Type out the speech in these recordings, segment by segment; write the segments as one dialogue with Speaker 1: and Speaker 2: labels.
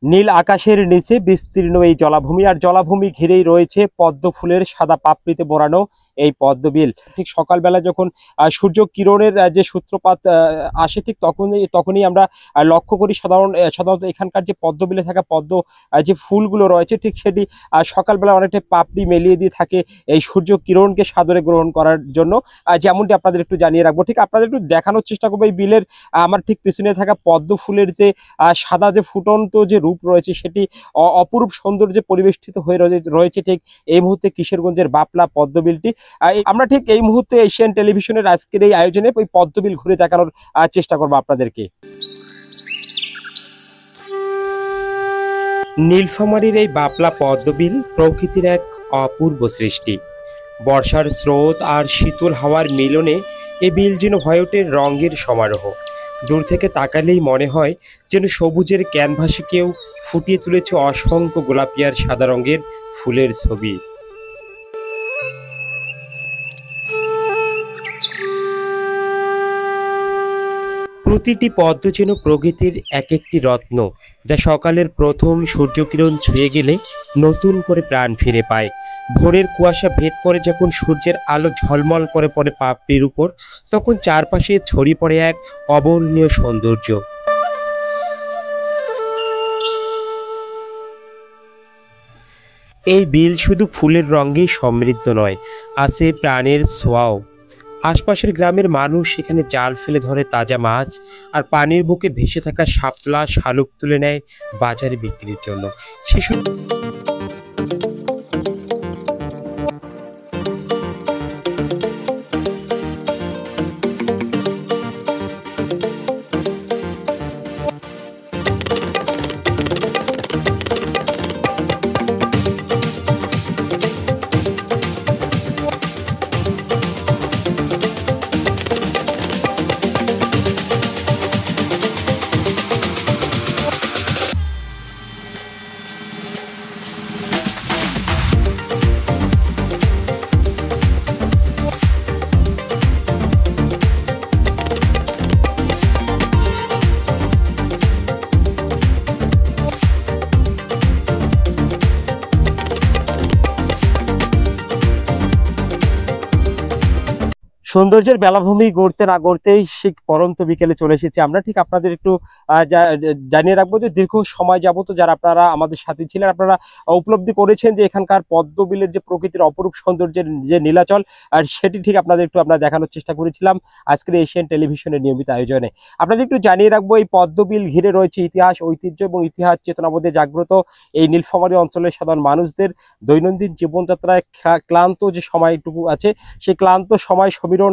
Speaker 1: নীল আকাশের নিচে বিস্তীর্ণ এই জলাভূমি, আর জলাভূমি ঘিরেই রয়েছে পদ্ম ফুলের সাদা পাপড়িতে মোড়ানো এই পদ্মবিল। ঠিক সকালবেলা যখন সূর্য কিরণের যে সূত্রপাত আসে, ঠিক তখনই আমরা লক্ষ্য করি সাধারণত এখানকার যে পদ্মবিলে থাকা পদ্ম যে ফুলগুলো রয়েছে, ঠিক সেটি সকালবেলা অনেকটা পাপড়ি মেলিয়ে দিয়ে থাকে এই সূর্য কিরণকে সাদরে গ্রহণ করার জন্য। যেমনটি আপনাদের একটু জানিয়ে রাখবো, ঠিক আপনাদের একটু দেখানোর চেষ্টা করবো এই বিলের আমার ঠিক পিছনে থাকা পদ্ম ফুলের যে সাদা যে ফুটন্ত যে রূপ রয়েছে, সেটি অপরূপ সৌন্দর্যে পরিবেষ্টিত হয়ে রয়েছে ঠিক এই মুহূর্তে কিশোরগঞ্জের বাপলা পদ্মবিলটি। আমরা ঠিক এই মুহূর্তে এশিয়ান টেলিভিশনের আজকের এই আয়োজনে ওই পদ্মবিল ঘুরে দেখানোর চেষ্টা করবো আপনাদেরকে। নীলফামারীর এই বাপলা পদ্মবিল প্রকৃতির এক অপূর্ব সৃষ্টি। বর্ষার স্রোত আর শীতল হাওয়ার মিলনে এই বিল যেন হয়ে ওঠে রঙের সমারোহ। দূর থেকে তাকালেই মনে হয় যেন সবুজের ক্যানভাসে কেউ ফুটিয়ে তুলেছে অসংখ্য গোলাপি আর সাদা রঙের ফুলের ছবি। প্রতিটি পদ্ম যেন প্রকৃতির এক একটি রত্ন, যা সকালের প্রথম সূর্যকিরণ ছুঁয়ে গেলে নতুন করে প্রাণ ফিরে পায়। ভোরের কুয়াশা ভেদ করে যখন সূর্যের আলো ঝলমল করে পড়ে পাপড়ির উপর, তখন চারপাশে ছড়িয়ে পড়ে এক অবর্ণীয় সৌন্দর্য। এই বিল শুধু ফুলের রঙেই সমৃদ্ধ নয়, আছে প্রাণের ছোঁয়াও। আশপাশের গ্রামের মানুষ সেখানে জাল ফেলে ধরে তাজা মাছ, আর পানির বুকে ভেসে থাকা শাপলা শালুক তুলে নেয় বাজারে বিক্রির জন্য। শিশু সৌন্দর্যের বেলাভূমি গড়তে না গড়তেই ঠিক পরন্ত বিকেলে চলে এসেছি আমরা। ঠিক আপনাদের একটু জানিয়ে রাখবো যে দীর্ঘ সময় যাবত যারা আপনারা আমাদের সাথে ছিলেন, আপনারা উপলব্ধি করেছেন যে এখানকার পদ্মবিলের যে প্রকৃতির অপরূপ সৌন্দর্যের যে নীলাচল, আর সেটি ঠিক আপনাদের একটু আমরা দেখানোর চেষ্টা করেছিলাম আজকের এশিয়ান টেলিভিশনের নিয়মিত আয়োজনে। আপনাদের একটু জানিয়ে রাখবো এই পদ্মবিল ঘিরে রয়েছে ইতিহাস, ঐতিহ্য এবং ইতিহাস চেতনাবোধে জাগ্রত এই নীলফামারী অঞ্চলের সাধারণ মানুষদের দৈনন্দিন জীবনযাত্রায় ক্লান্ত যে সময়টুকু আছে, সেই ক্লান্ত সময়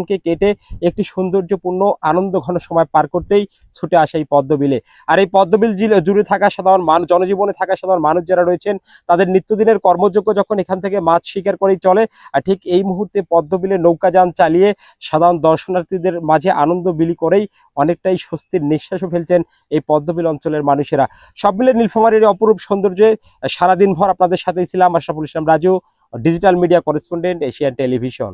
Speaker 1: কে কেটে একটি সৌন্দর্যপূর্ণ আনন্দ ঘন সময় পার করতেই ছুটে আসে এই পদ্মবিলে। আর এই পদ্মবিল জুড়ে থাকা সাধারণ মানুষ, জনজীবনে থাকা সাধারণ মানুষ যারা রয়েছেন, তাদের নিত্যদিনের কর্মযোগ্য যখন এখান থেকে মাছ শিকার করেই চলে, আর ঠিক এই মুহূর্তে পদ্মবিলে নৌকাযান চালিয়ে সাধারণ দর্শনার্থীদের মাঝে আনন্দ বিলি করেই অনেকটাই স্বস্তির নিঃশ্বাসও ফেলছেন এই পদ্মবিল অঞ্চলের মানুষেরা। সব মিলে নীলফামারীর অপরূপ সৌন্দর্যে সারাদিন ভর আপনাদের সাথেই ছিলাম Ashraful Islam Raju, digital media correspondent, Asian television.